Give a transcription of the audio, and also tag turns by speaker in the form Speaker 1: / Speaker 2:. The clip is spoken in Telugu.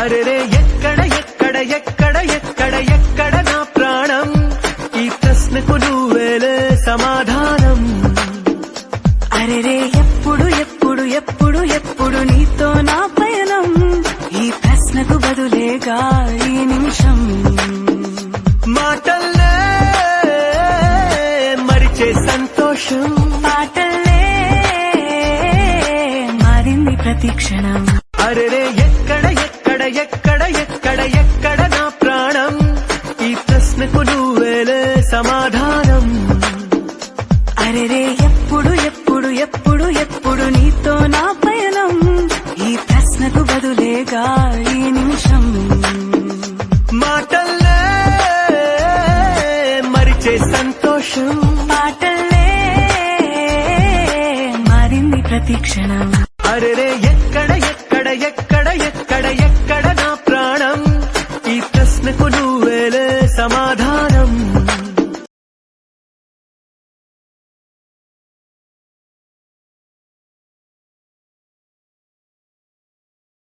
Speaker 1: అరెరే ఎక్కడ ఎక్కడ ఎక్కడ ఎక్కడ ఎక్కడ నా ప్రాణం, ఈ ప్రశ్నకు నువ్వేలే సమాధానం.
Speaker 2: అరెరే ఎప్పుడు ఎప్పుడు ఎప్పుడు ఎప్పుడు నీతో నా పయనం, ఈ ప్రశ్నకు బదులేగా ఈ నిమిషం.
Speaker 1: మాటల్లే మరిచే సంతోషం,
Speaker 2: పాటల్లే మారింది ప్రతి క్షణం.
Speaker 1: అరెరే ఎక్కడ ఎక్కడ ఎక్కడ ఎక్కడ ఎక్కడ నా ప్రాణం, ఈ ప్రశ్నకు నువ్వేలే సమాధానం.
Speaker 2: అరెరే ఎప్పుడు ఎప్పుడు ఎప్పుడు ఎప్పుడు నీతో నా పయనం, ఈ ప్రశ్నకు బదులేగా ఈ నిమిషం.
Speaker 1: మాటల్లే మరిచే సంతోషం,
Speaker 2: పాటల్లే మారింది ప్రతి క్షణం.
Speaker 1: అరెరే ఎక్కడ ఎక్కడ ఎక్కడ ఎక్కడ ఎక్కడ నా ప్రాణం, ఈ ప్రశ్నకు నువ్వేలే సమాధానం.